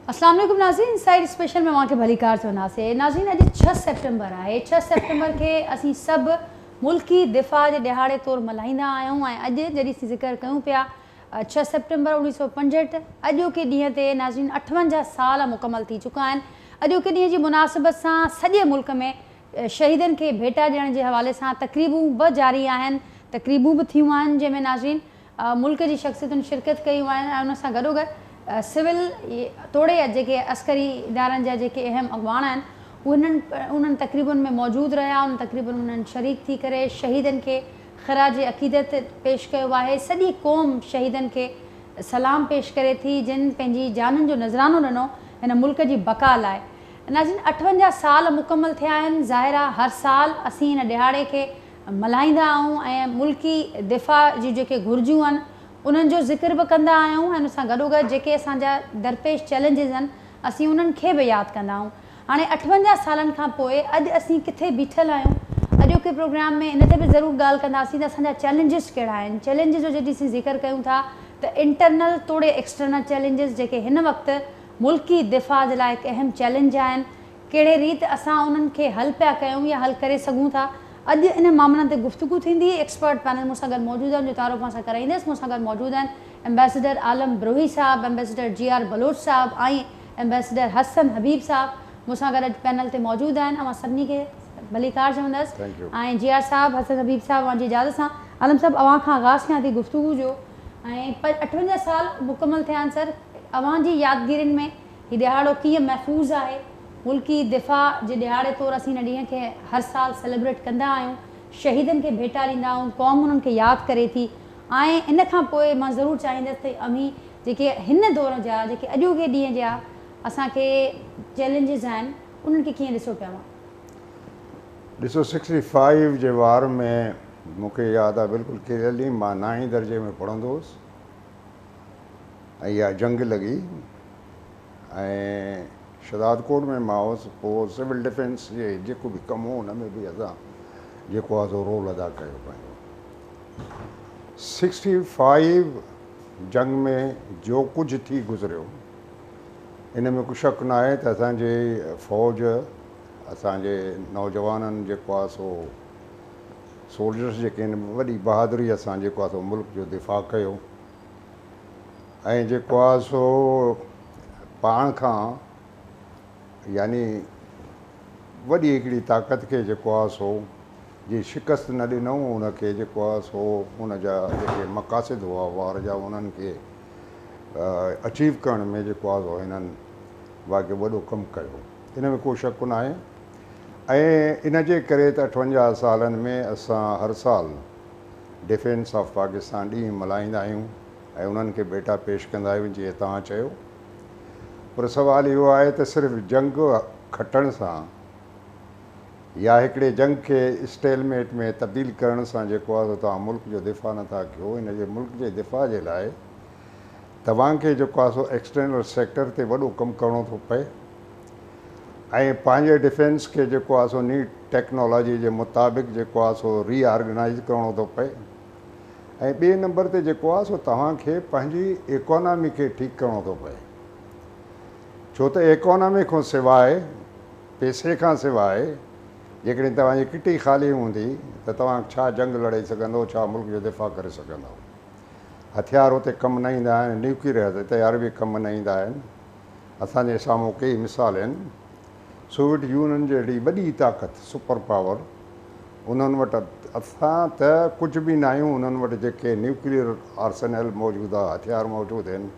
अस्सलाम वालेकुम नाज़रीन, साइड स्पेशल में वहाँ के भलीकार चवंदासीं। नाज़रीन, अॼु 6 सेप्टेम्बर आहे। 6 सेप्टेम्बर खे असीं सभु मुल्की दिफ़ा जे ॾिहाड़े तौरु मल्हाईंदा आहियूं ऐं अॼु जॾहिं असीं ज़िक्र कयूं पिया 6 सेप्टेम्बर 1965 अॼोके ॾींहं ते नाज़रीन 58 साल मुकमल थी चुका आहिनि। अॼोके ॾींहं जी मुनासिबत सां सॼे मुल्क में शहीदनि खे भेटा ॾियण जे हवाले सां तक़रीबूं बि जारी आहिनि, तक़रीबूं बि थियूं आहिनि जंहिंमें नाज़रीन मुल्क जी शख़्सियतुनि शिरकत कयूं आहिनि ऐं उन सां गॾोगॾु सिविल तोड़े जेके अस्करी इदारनि जा जेके अहम अॻवान आहिनि उन्हनि तक़रीबुनि में मौजूदु रहिया, उन तक़रीबुनि उन्हनि शरीक थी करे शहीदनि खे ख़राज अक़ीदत पेश कयो आहे। सॼी क़ौम शहीदनि खे सलाम पेश करे थी जिन पंहिंजी जाननि जो नज़रानो ॾिनो हिन मुल्क जी बका लाइ। नाज़रीन 58 साल मुकमल थिया आहिनि। ज़ाहिर आहे हर साल असीं हिन ॾिहाड़े खे मल्हाईंदा आहियूं ऐं मुल्की दिफ़ा जी जेके घुर्जूं आहिनि उन्हनि जो ज़िक्र बि कंदा आहियूं ऐं उन सां गॾोगॾु जेके असांजा दरपेश चैलेंजिस आहिनि असीं उन्हनि खे बि यादि कंदा आहियूं। हाणे 58 सालनि खां पोइ अॼु असीं किथे बीठल आहियूं, अॼोके प्रोग्राम में इन ते बि ज़रूरु ॻाल्हि कंदासीं त असांजा चैलेंजिस कहिड़ा आहिनि। चैलेंजिस जो जॾहिं असीं ज़िक्र कयूं था त इंटरनल तोड़े एक्सटर्नल चैलेंजिस जेके हिन वक़्तु मुल्की दिफ़ा जे लाइ हिकु अहम चैलेंज आहिनि, कहिड़े रीति असां उन्हनि खे हल पिया कयूं या हल करे सघूं था। अॼु इन मामलनि ते गुफ़्तगू थींदी। एक्सपर्ट पैनल मूंसां गॾु मौजूदु आहिनि जो तारुफ़ मां सां कराईंदसि। मूंसां गॾु मौजूदु आहिनि एम्बेसडर आलम ब्रोही साहब, एम्बेसडर GR बलोच साहब ऐं एम्बेसडर हसन हबीब साहब मूंसां गॾु पैनल ते मौजूदु आहिनि। मां सभिनी खे भलीकार चवंदसि ऐं GR साहब, हसन हबीब साहब मुंहिंजी इजाज़त सां। आलम साहब, अव्हां खां आगाज़ कयां थी गुफ़्तगू जो ऐं 58 साल मुकमल थिया आहिनि सर, अव्हां जी यादगिरियुनि में हीउ ॾिहाड़ो कीअं महफ़ूज़ आहे? मुल्की दिफ़ा जे ॾिहाड़े तौरु असीं हिन ॾींहं खे हर साल सेलिब्रेट कंदा आहियूं, शहीदनि खे भेटा ॾींदा आहियूं, क़ौम उन्हनि खे यादि करे थी ऐं इन खां पोइ मां ज़रूरु चाहींदसि त अमी जेके हिन दौर जा जेके अॼोके ॾींहं जा असांखे चैलेंजिस आहिनि उन्हनि खे कीअं ॾिसो पिया? ॾिसो 65 जे वार में मूंखे यादि आहे बिल्कुलु क्लियरली, मां 9हीं दर्जे में पढ़ंदो हुउसि ऐं इहा जंग लॻी ऐं शदादकोट में मां हुउसि। पोइ सिविल डिफेंस जे जेको बि कमु हो हुन में बि असां जेको आहे सो रोल अदा कयो पंहिंजो। 65 जंग में जो कुझु थी गुज़रियो इन में कुझु शक न आहे त असांजे फ़ौज, असांजे नौजवाननि जेको आहे सो सोल्जर्स जेके आहिनि वॾी बहादुरीअ सां जेको आहे सो मुल्क जो दिफ़ा कयो ऐं जेको आहे सो पाण खां यानी वॾी हिकिड़ी ताक़त खे जेको आहे सो जी शिकस्त न ॾिनऊं, उनखे जेको आहे सो उनजा जेके मक़ासिद हुआ वार जा उन्हनि खे अचीव करण में जेको आहे सो हिननि वाक़ई वॾो कमु कयो, इन में को शक न आहे। ऐं इन जे करे त 58 सालनि में असां हर साल डिफेंस ऑफ पाकिस्तान ॾींहुं मल्हाईंदा आहियूं ऐं उन्हनि खे भेटा पेश कंदा आहियूं जीअं तव्हां चयो। पर सुवालु इहो आहे त सिर्फ़ु जंग खटण सां या हिकिड़े जंग खे स्टेलमेट में तब्दील करण सां जेको आहे तव्हां मुल्क जो दिफ़ा नथा कयो। हिन जे मुल्क जे दिफ़ा जे लाइ तव्हांखे जेको आहे सो एक्सटर्नल सेक्टर ते वॾो कमु करिणो थो पए ऐं पंहिंजे डिफेंस खे जेको आहे सो नी टेक्नोलॉजी जे मुताबिक़ जेको आहे सो रीऑर्गनाइज़ करिणो थो पए ऐं ॿिए नंबर ते जेको आहे सो तव्हांखे पंहिंजी इकोनॉमी खे ठीकु करिणो थो पए। छो त इकोनॉमी खां सवाइ, पैसे खां सवाइ जेकॾहिं तव्हांजी किटी ख़ाली हूंदी त तव्हां छा जंग लड़े सघंदो, छा मुल्क जो दिफ़ा करे सघंदो। हथियार उते कमु न ईंदा आहिनि, न्यूक्लियर तयार बि कमु न ईंदा आहिनि। असांजे साम्हूं कई मिसाल आहिनि। सोवियत यूनियन जहिड़ी वॾी ताक़त, सुपर पावर, उन्हनि वटि असां त कुझु बि न आहियूं, उन्हनि वटि जेके न्यूक्लियर आर्सेनल मौजूदु आहे, हथियार मौजूदु आहिनि,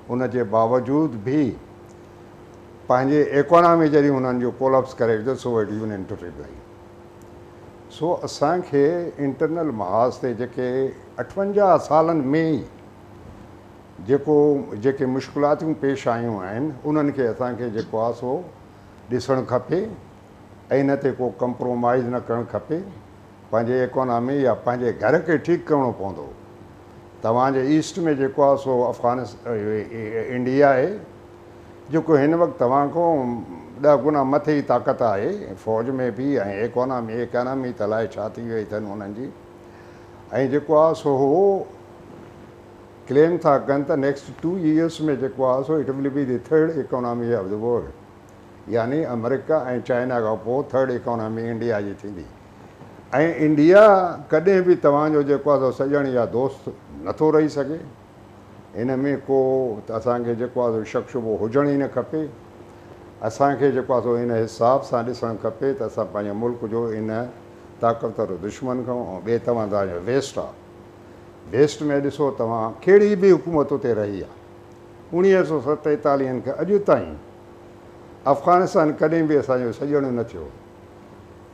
उन जे बावजूद बि पंहिंजे इकोनॉमी जॾहिं हुननि जो कोलैप्स करे विधो सोवियत यूनियन टुटी पई। सो असांखे इंटरनल महाज़ ते जेके 58 सालनि में ई जेके मुश्किलातूं पेश आयूं आहिनि उन्हनि खे असांखे जेको आहे सो ॾिसणु खपे ऐं इन ते को कंप्रोमाइज़ न करणु खपे। पंहिंजे इकोनॉमी या पंहिंजे घर खे ठीकु करिणो पवंदो। तव्हांजे ईस्ट में जेको आहे सो इंडिया आहे जेको हिन वक़्तु तव्हां खां 10 गुना मथे ई ताक़त आहे फ़ौज में बि ऐं इकोनॉमी त अलाए छा थी वई अथनि हुननि जी। ऐं जेको आहे सो क्लेम था कनि त नेक्स्ट 2 years में जेको आहे so it will be the third economy of the world, यानी अमेरिका ऐं चाइना खां पोइ थर्ड इकोनॉमी इंडिया जी थींदी। ऐं इंडिया कॾहिं बि तव्हांजो जेको आहे सो सॼण या दोस्त नथो रही सघे, इन में को असांखे जेको आहे शक शुबो हुजण ई न खपे। असांखे जेको आहे सो इन हिसाब सां ॾिसणु खपे त असां पंहिंजे मुल्क जो इन ताक़तवर दुश्मन खां ऐं ॿिए तव्हांजो वेस्ट आहे। वेस्ट में ॾिसो तव्हां कहिड़ी बि हुकूमत उते रही आहे 1947 खां अॼु ताईं अफ़गानिस्तान कॾहिं बि असांजो सॼण न थियो,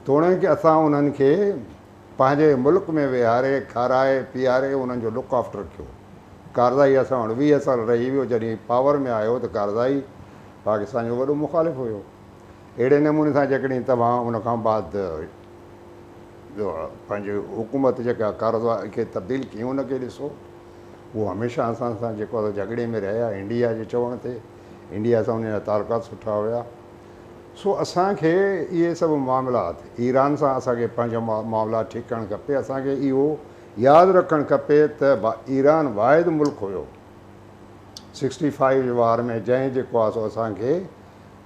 तोड़े की असां उन्हनि खे पंहिंजे मुल्क में विहारे खाराए पीआरे उन्हनि जो लुक आफ्टर कयो। कारज़ाई असां वटि 20 साल रही वियो, जॾहिं पावर में आयो त कारज़ाई पाकिस्तान जो वॾो मुखालिफ़ हुयो। अहिड़े नमूने सां जेकॾहिं तव्हां उन खां बाद पंहिंजी हुकूमत जेका कारज़ाई खे तब्दील कयूं उनखे ॾिसो, उहो हमेशह असां सां जेको आहे झगड़े में रहिया इंडिया जे चवण ते। इंडिया सां उन जा तालुकात सुठा हुया। सो असांखे इहे सभु मामलात ईरान सां असांखे पंहिंजा मामला ठीकु करणु खपे। असांखे इहो यादि रखणु खपे त ईरान वाहिद मुल्क हुयो 65 वार में जंहिं जेको आहे सो असांखे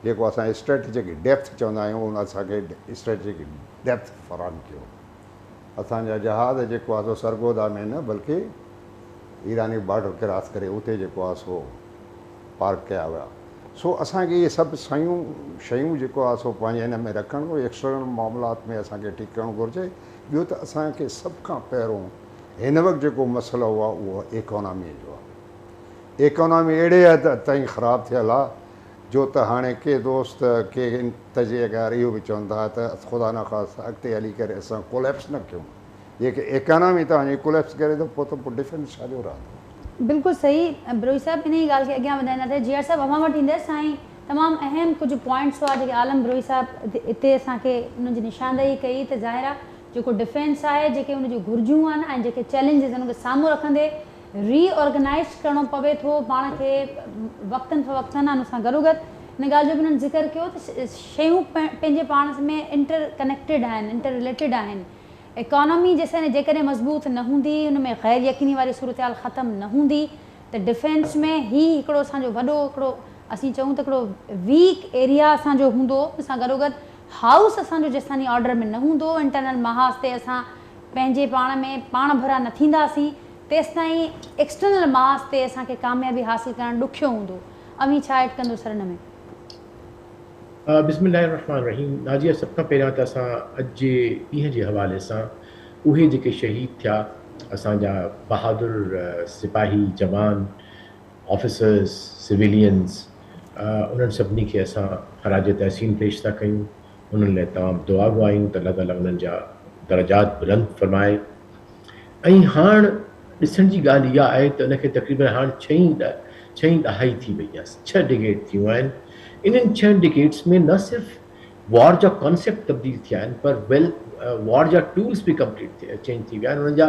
जेको असां स्ट्रेटेजिक डेप्थ चवंदा आहियूं उन असांखे स्ट्रेटेजिक डेप्थ फ़राहम कयो। असांजा जहाज़ जेको आहे सो सरगोदा में न बल्कि ईरानी बॉर्डर क्रॉस करे उते जेको आहे सो पार्क कया विया। सो असांखे इहे सभु शयूं जेको आहे सो पंहिंजे हिन में रखणु एक्सटर्नल मामलात में असांखे ठीकु करणु घुरिजे। ॿियो त असांखे सभु खां पहिरियों हिन वक़्तु जेको मसइलो आहे उहो इकोनॉमीअ जो आहे। इकोनॉमी अहिड़े हद ताईं ख़राबु थियल आहे जो त हाणे के दोस्त के तजज़ियेकार इहो बि चवनि था त ख़ुदा न ख़ासि अॻिते हली करे असां कोलैप्स न कयूं। जेके इकोनॉमी तव्हांजी कोलैप्स करे पोइ डिफेंस छाजो रहंदो। बिल्कुलु सही ब्रोई साहिबु, इन ई ॻाल्हि खे अॻियां वधाईंदासीं। जीअर साहिबु अवां वटि ईंदसि साईं, तमामु अहम कुझु पॉइंट्स हुआ जेके आलम ब्रोई साहिबु हिते असांखे उन्हनि जी निशानदेही कई त ज़ाहिर आहे जेको डिफेंस आहे, जेके उन जूं घुरिजूं आहिनि ऐं जेके चैलेंजिस आहिनि उनखे साम्हूं रखंदे रीऑर्गनाइज़ करिणो पवे थो पाण खे वक़्तनि फ़वक़्तनि उन सां गॾोगॾु। हिन ॻाल्हि जो बि उन्हनि ज़िक्र कयो त शयूं पंहिंजे पाण में इंटर कनेक्टेड आहिनि, इंटर रिलेटेड आहिनि। इकोनॉमी जेकॾहिं मज़बूत न हूंदी, उन में ग़ैर यकीनी वारी सूरत हाल ख़तमु न हूंदी त डिफेंस में ही हिकिड़ो असांजो वॾो हिकिड़ो असीं चऊं त हिकिड़ो वीक एरिया असांजो हूंदो। उन सां गॾोगॾु हाउस असांजो जेसिताईं ऑर्डर में न हूंदो, इंटरनल महाज़ ते असां पंहिंजे पाण में पाण भरा न थींदासीं, तेसिताईं एक्सटर्नल महाज़ ते असांखे कामयाबी हासिलु करणु ॾुखियो हूंदो। अमी छा ऐड कंदो सर हिन में? बिस्मिल्लाहिर्रहमानिर्रहीम। नाजिया, सभ खां पहिरियां त असां अॼु जे ॾींहं जे हवाले सां उहे जेके शहीद थिया असांजा बहादुर सिपाही जवान ऑफिसर्स सिविलियंस, उन्हनि सभिनी खे असां ख़राज तहसीन पेश था कयूं। उन्हनि लाइ तमामु दुआ घुरायूं त अल्लाह ताला उन्हनि जा दर्जात बुलंद फरमाए। ऐं हाणे ॾिसण जी ॻाल्हि इहा आहे त उनखे तक़रीबन हाणे छहीं ॾहाई थी वई आहे, 6 डिकेड थियूं आहिनि। इन्हनि 6 डिकेड्स में न सिर्फ़ु वॉर जा कॉन्सेप्ट तब्दील थिया आहिनि पर वॉर जा टूल्स बि कंप्लीट चेंज थी विया आहिनि। उन्हनि जा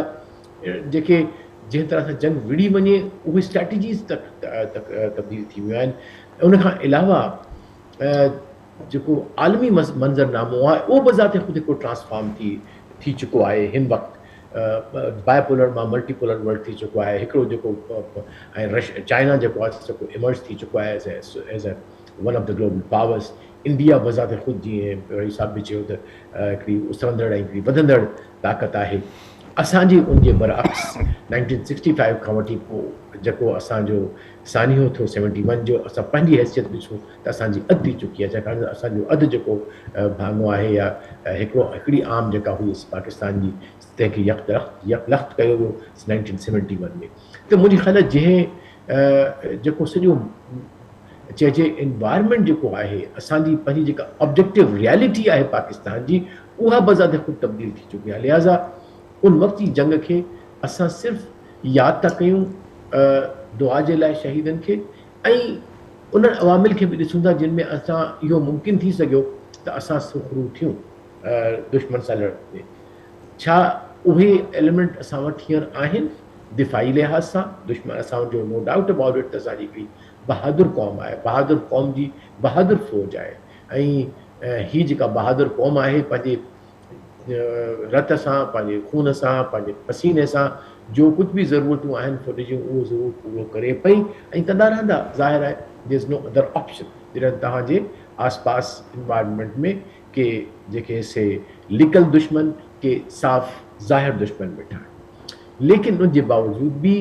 जेके जंहिं तरह सां जंग विड़ी वञे उहे स्ट्रैटेजीज़ तब्दील थी वियूं आहिनि। उनखां अलावा जेको आलमी मंज़रनामो आहे उहो बज़ाते ख़ुदि हिकिड़ो ट्रांसफॉर्म थी चुको आहे। हिन वक़्तु बायपोलर मां मल्टीपोलर वर्ल्ड थी चुको आहे। हिकिड़ो जेको ऐं चाइना जेको आहे जेको इमर्ज थी चुको आहे as a one of the global powers. India बज़ाते ख़ुदि जीअं रही साहिब बि चयो त हिकिड़ी उसरंदड़ ऐं हिकिड़ी वधंदड़ ताक़त आहे। असांजी उनजे बरअक्स 1965 खां वठी पोइ जेको असांजो सानियो थियो 71 जो, असां पंहिंजी हैसियत ॾिसूं त असांजी अधु थी चुकी आहे। छाकाणि त असांजो अधु जेको भाङो आहे या हिकिड़ी आम जेका हुई पाकिस्तान जी, तंहिंखे यकलख्त कयो वियो 1971 में। त मुंहिंजी ख़्याल जंहिं जेको सॼो चइजे इन्वायरमेंट जेको आहे असांजी पंहिंजी जेका ऑब्जेक्टिव रियलिटी आहे पाकिस्तान जी, उहा बज़ाते ख़ुदि तब्दील थी चुकी आहे। लिहाज़ा उन वक़्त जी जंग खे असां सिर्फ़ु यादि था कयूं दुआ जे लाइ शहीदनि खे, ऐं उन्हनि अवामिल खे बि ॾिसूं था जिन में असां इहो मुमकिन थी सघियो त असां सुखरू थियूं दुश्मन सां लड़ण में। छा उहे एलिमेंट असां वटि हींअर आहिनि दिफ़ाई लिहाज़ सां? दुश्मन असांजो नो डाउट अबाउट इट त असांजी हिकिड़ी बहादुर क़ौम आहे, बहादुर क़ौम जी बहादुर फ़ौज आहे। ऐं हीअ जेका बहादुर क़ौम आहे पंहिंजे रत सां, पंहिंजे खून सां, पंहिंजे पसीने सां जो कुछ भी ज़रूरतूं आहिनि फ़ौज जूं उहो ज़रूरु पूरो करे पई ऐं कंदा रहंदा. ज़ाहिर आहे there is no other option. जॾहिं तव्हांजे आसपास इन्वायरमेंट में के जेके से लिकल दुश्मन के साफ़ ज़ाहिर दुश्मन वेठा आहिनि. लेकिन उन जे बावजूद भी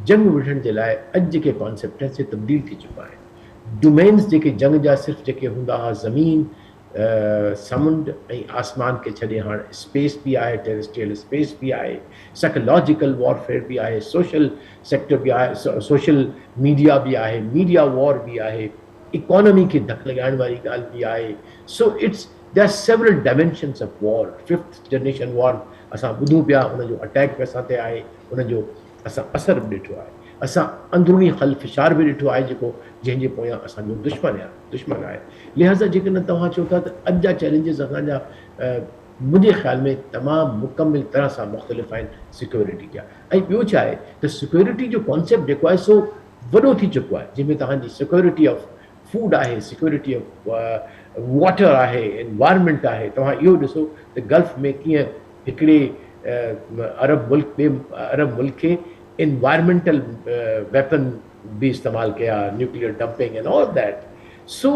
जंग विढ़ण जे लाइ अॼु जेके कॉन्सेप्ट आहिनि से तब्दील थी चुका आहिनि. डोमेन्स जेके जंग जा सिर्फ़ु जेके हूंदा हुआ ज़मीन समुंड ऐं आसमान खे छॾे हाणे स्पेस बि आहे, टेरेस्ट्रियल स्पेस बि आहे, साइकोलॉजिकल वॉरफेयर बि आहे, सोशल सेक्टर बि आहे, सोशल मीडिया बि आहे, मीडिया वॉर बि आहे, इकोनॉमी खे धकु लॻाइण वारी ॻाल्हि बि आहे. So it's there are several dimensions of war. 5th generation war असां ॿुधूं पिया, उनजो अटैक बि असां ते आहे, उनजो असां असर बि ॾिठो आहे, असां अंदरूनी ख़लफिशार बि ॾिठो आहे जेको जंहिंजे पोयां असांजो दुश्मन आहे. लिहाज़ा जेकॾहिं तव्हां चओ था त अॼु जा चैलेंजिस असांजा मुंहिंजे ख़्याल में तमामु मुकमिल तरह सां मुख़्तलिफ़ आहिनि सिक्योरिटी जा. ऐं ॿियो छा आहे त सिक्योरिटी जो कॉन्सेप्ट जेको आहे सो वॾो थी चुको आहे, जंहिंमें तव्हांजी सिक्योरिटी ऑफ फूड आहे, सिक्योरिटी ऑफ वाटर आहे, एनवायरमेंट आहे. तव्हां इहो ॾिसो त गल्फ में कीअं हिकिड़े अरब मुल्क खे environmental weapon भी इस्तेमालु कया, nuclear dumping and all that. So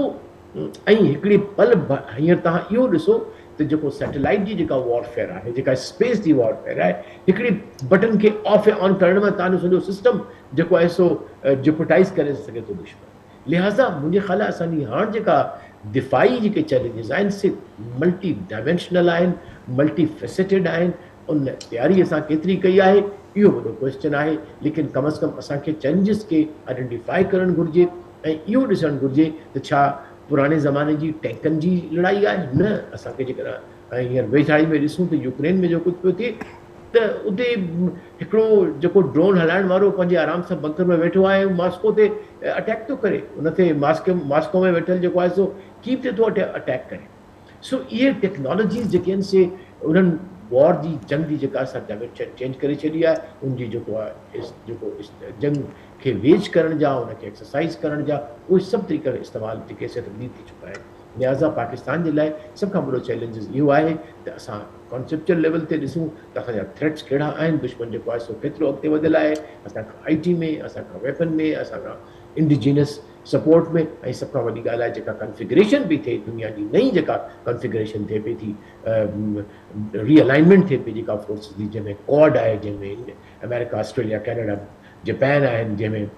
ऐं हिकिड़ी पल हींअर तव्हां इहो ॾिसो त जेको सैटेलाइट जी जेका वॉरफेयर आहे, जेका स्पेस जी वॉरफेयर आहे, हिकिड़ी बटन खे ऑफ ऐं ऑन करण में तव्हांजो सॼो सिस्टम जेको आहे सो जिपोटाइज़ करे सघे थो दुश्मन. लिहाज़ा मुंहिंजे ख़्याल आहे असांजी हाणे जेका दिफ़ाई जेके चैलेंजिस आहिनि से मल्टी डायमेंशनल आहिनि, मल्टी फेसेटेड आहिनि. उन तयारी असां केतिरी कई आहे इहो वॾो क्वेश्चन आहे. लेकिन कम अज़ कम असांखे चैलेंजिस खे आइडेंटिफाई करणु घुरिजे ऐं इहो ॾिसणु घुरिजे त छा पुराणे ज़माने जी टैंकनि जी लड़ाई आहे. न, असांखे जेकॾहिं हींअर वेझाई में ॾिसूं त यूक्रेन में जो कुझु पियो थिए त उते हिकिड़ो जेको ड्रोन हलाइण वारो पंहिंजे आराम सां बंकर में वेठो आहे, मॉस्को ते अटैक थो करे. उन ते मॉस्को में वेठल जेको आहे सो कीप ते थो अटैक करे. सो इहे टेक्नोलॉजीज़ जेके आहिनि से उन्हनि वॉर जी जंग जी जेका असां डायमेंशन चेंज करे छॾी आहे, उनजी जेको आहे जेको जंग खे वेज करण जा, उनखे एक्सरसाइज़ करण जा, उहे सभु तरीक़े इस्तेमालु जेके से तब्दील थी चुका आहिनि. लिहाज़ा पाकिस्तान जे लाइ सभ खां वॾो चैलेंजिस इहो आहे त असां कॉन्सेप्चुअल लेवल ते ॾिसूं त असांजा थ्रेट्स कहिड़ा आहिनि, दुश्मन जेको आहे सो केतिरो अॻिते वधियलु आहे, असांखां IT में, असांखां वेपन में, असांखां इंडिजीनियस सपोर्ट में. ऐं सभ खां वॾी ॻाल्हि आहे जेका कॉन्फिगरेशन बि थिए, दुनिया जी नई जेका कॉन्फिगरेशन थिए पई थी, रीअलाइनमेंट थिए पई जेका फोर्सिस जी, जंहिंमें क्वाड आहे, जंहिंमें अमेरिका, ऑस्ट्रेलिया, कैनेडा, जापान आहिनि, जंहिंमें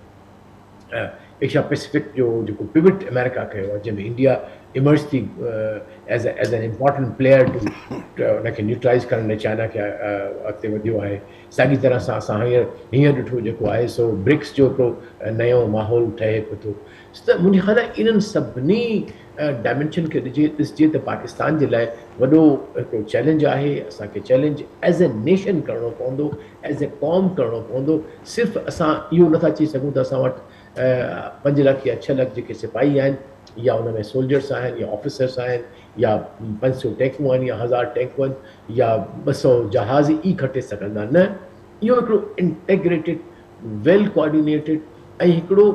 एशिया पैसिफिक जो जेको पिविट अमेरिका कयो आहे, जंहिंमें इंडिया इमर्ज थी as an important player to उनखे न्यूट्रलाइज़ करण लाइ चाइना खे अॻिते वधियो आहे. साॻी तरह सां असां हींअर ॾिठो जेको आहे सो ब्रिक्स जो हिकिड़ो नयो माहौल ठहे पियो थो. त मुंहिंजे ख़्याल आहे इन्हनि सभिनी डायमेंशन खे ॾिसजे त पाकिस्तान जे लाइ वॾो हिकिड़ो चैलेंज आहे. असांखे चैलेंज एज़ ए नेशन करिणो पवंदो, एज़ ए कॉम करिणो पवंदो. सिर्फ़ु असां इहो नथा चई सघूं त असां वटि 5 लख या 6 लख जेके सिपाही आहिनि, या उन में सोल्जर्स आहिनि, या ऑफिसर्स आहिनि, या 500 टैंकूं आहिनि, या 1000 टैंकूं आहिनि, या 200 जहाज़ ई खटे सघंदा. न, इहो हिकिड़ो इंटेग्रेटेड, वेल कोऑर्डिनेटेड ऐं हिकिड़ो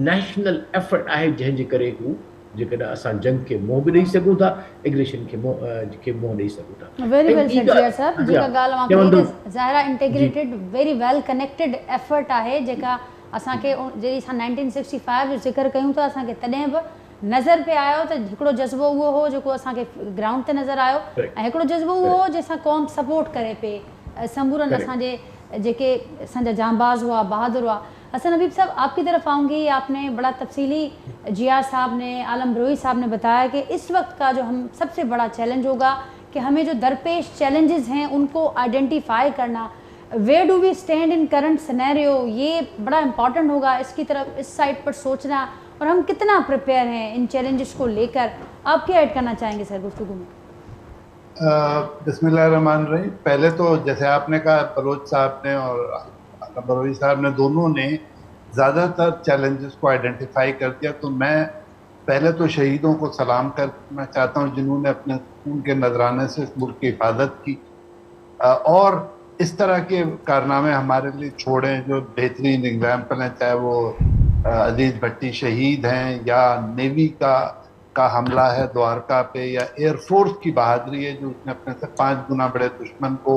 नेशनल एफर्ट आहे, जंहिंजे करे हू जेकॾहिं असां जंग खे मुंहुं बि ॾेई सघूं था, एग्रेशन खे मुंहुं ॾेई सघूं था. वेरी वेल सेड डियर सर. जेका ॻाल्हि मां कई ज़ाहिरा इंटीग्रेटेड वेरी वेल कनेक्टेड एफर्ट आहे, जेका असांखे जॾहिं असां 1965 जो ज़िक्र कयूं था, असांखे तॾहिं बि नज़र पे आयो त हिकिड़ो जज़्बो उहो हो जेको असांखे ग्राउंड ते नज़र आयो, ऐं हिकिड़ो जज़्बो उहो हो जंहिंसां क़ौम सपोर्ट करे पे समूरनि असांजे जेके असांजा जांबाज़ हुआ, बहादुर हुआ. हसन हबीब साहब, आपकी तरफ आऊँगी. आपने बड़ा तफसीली, जियार साहब ने, आलम बरोई साहब ने बताया कि इस वक्त का जो हम सबसे बड़ा चैलेंज होगा कि हमें जो दरपेश चैलेंजेस हैं उनको आइडेंटिफाई करना, where do we stand in current scenario, ये बड़ा इंपॉर्टेंट होगा. इसकी तरफ, इस साइड पर सोचना, और हम कितना प्रिपेयर हैं इन चैलेंजेस को लेकर. आप क्या ऐड करना चाहेंगे सर गुफ्तगू में? बिस्मिल्लाहिर्रहमानिर्रहीम. पहले तो जैसे आपने कहा, बलोच साहब ने और बरोई साहब ने, दोनों ने ज़्यादातर चैलेंजेस को आइडेंटिफाई कर दिया. तो मैं पहले तो शहीदों को सलाम करना चाहता हूँ जिन्होंने अपने खून के नजराने से इस मुल्क की हिफाजत की और इस तरह के कारनामे हमारे लिए छोड़े जो बेहतरीन एग्जाम्पल हैं, चाहे वो अजीज भट्टी शहीद हैं, या नेवी का हमला है द्वारका पे, या एयरफोर्स की बहादुरी है जो उसने अपने से 5 गुना बड़े दुश्मन को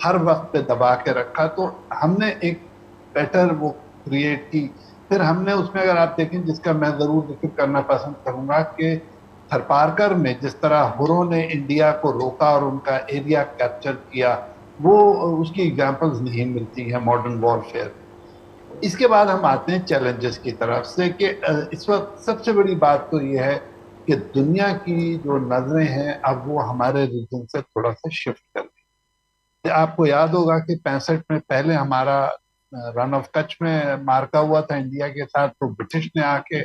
हर वक्त पे दबा के रखा, तो हमने एक बेटर वो क्रिएट की। फिर हमने उसमें अगर आप देखें, जिसका मैं ज़रूर जिक्र करना पसंद करूँगा, कि थरपारकर में जिस तरह हुरों ने इंडिया को रोका और उनका एरिया कैप्चर किया, वो उसकी एग्जांपल्स नहीं मिलती हैं मॉडर्न वॉरफेयर। इसके बाद हम आते हैं चैलेंजेस की तरफ से, कि इस वक्त सबसे बड़ी बात तो ये है कि दुनिया की जो नजरें हैं अब वो हमारे रीजन से थोड़ा सा शिफ्ट कर गई। आपको याद होगा कि 65 में पहले हमारा रन ऑफ कच्छ में मार्का हुआ था इंडिया के साथ, तो ब्रिटिश ने आके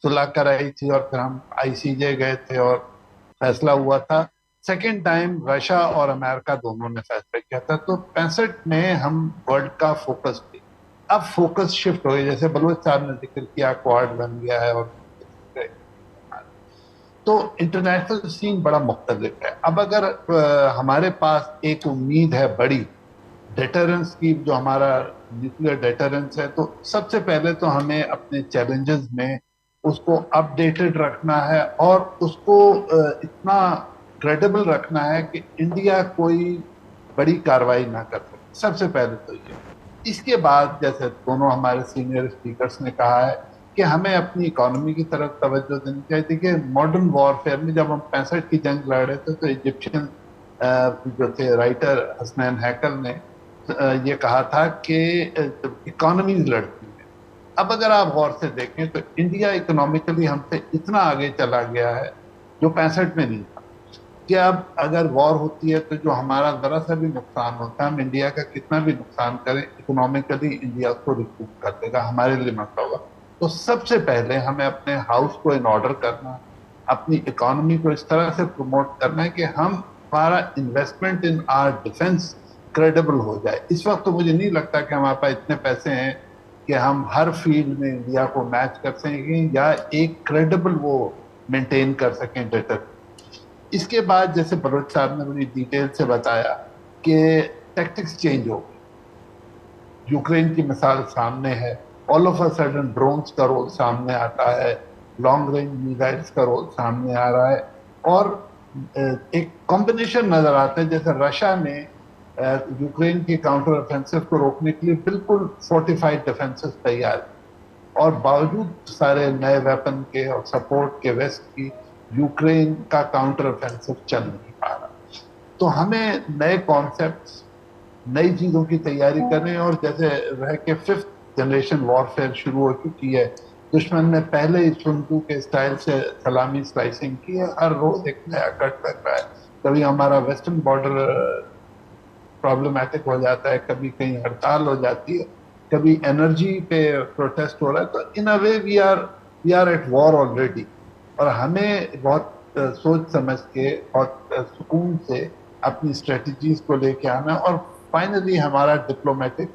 सुलह कराई थी और फिर हम ICJ गए थे और फैसला हुआ था। सेकेंड टाइम रशिया और अमेरिका दोनों ने फैसला किया था। तो 65 में हम वर्ल्ड का फोकस थे। अब फोकस शिफ्ट हो गया, जैसे बलूच साहब ने जिक्र किया, क्वाड बन गया है और तो इंटरनेशनल सीन बड़ा मुख्तलिफ है। अब अगर हमारे पास एक उम्मीद है बड़ी डेटरेंस की, जो हमारा न्यूक्लियर डेटरेंस है, तो सबसे पहले तो हमें अपने चैलेंजेस में उसको अपडेटेड रखना है और उसको इतना क्रेडिबल रखना है कि इंडिया कोई बड़ी कार्रवाई ना कर सके। सबसे पहले तो ये। इसके बाद जैसे दोनों हमारे सीनियर स्पीकर्स ने कहा है कि हमें अपनी इकोनॉमी की तरफ तवज्जो देनी चाहिए। देखिए मॉडर्न वॉरफेयर में जब हम 65 की जंग लड़ रहे थे, तो इजिप्शियन जो थे राइटर हसनैन हैकल ने ये कहा था कि इकोनॉमीज लड़ती है। अब अगर आप गौर से देखें तो इंडिया इकोनॉमिकली हमसे इतना आगे चला गया है जो 65 में नहीं था, कि अब अगर वॉर होती है तो जो हमारा जरा सा भी नुकसान होता है, हम इंडिया का कितना भी नुकसान करें, इकोनॉमिकली इंडिया उसको रिकूप कर देगा, हमारे लिए मसला होगा। तो सबसे पहले हमें अपने हाउस को इन ऑर्डर करना, अपनी इकोनॉमी को इस तरह से प्रमोट करना है कि हमारा इन्वेस्टमेंट इन आर डिफेंस क्रेडिबल हो जाए। इस वक्त तो मुझे नहीं लगता कि हमारे पास इतने पैसे हैं कि हम हर फील्ड में इंडिया को मैच कर सकें या एक क्रेडिबल वो मेंटेन कर सकें डेटर। इसके बाद जैसे बलोच साहब ने बड़ी डिटेल से बताया कि टैक्टिक्स चेंज हो गए। यूक्रेन की मिसाल सामने है, all of a sudden drones का रोल सामने आता है, लॉन्ग रेंज मिसाइल्स का रोल सामने आ रहा है, और एक कॉम्बिनेशन नजर आता है। जैसे रशिया ने यूक्रेन की काउंटर ऑफेंसिव को रोकने के लिए बिल्कुल फोर्टिफाइड डिफेंसेस तैयार, और बावजूद सारे नए वेपन के और सपोर्ट के वेस्ट की यूक्रेन का काउंटर ऑफेंसिव चल नहीं पा रहा। तो हमें नए कॉन्सेप्ट्स, नई चीजों की तैयारी करनी, और जैसे रह के 5th जनरेशन वॉरफेयर शुरू हो चुकी है। दुश्मन ने पहले ही सुन तू के स्टाइल से सलामी स्लाइसिंग की है, हर रोज एक नया कट लग रहा है। कभी हमारा वेस्टर्न बॉर्डर प्रॉब्लमेटिक हो जाता है, कभी कहीं हड़ताल हो जाती है, कभी एनर्जी पे प्रोटेस्ट हो रहा है। तो in a way we are at war already, और हमें बहुत सोच समझ के और सुकून से अपनी स्ट्रेटजीज को लेके आना। और फाइनली हमारा डिप्लोमेटिक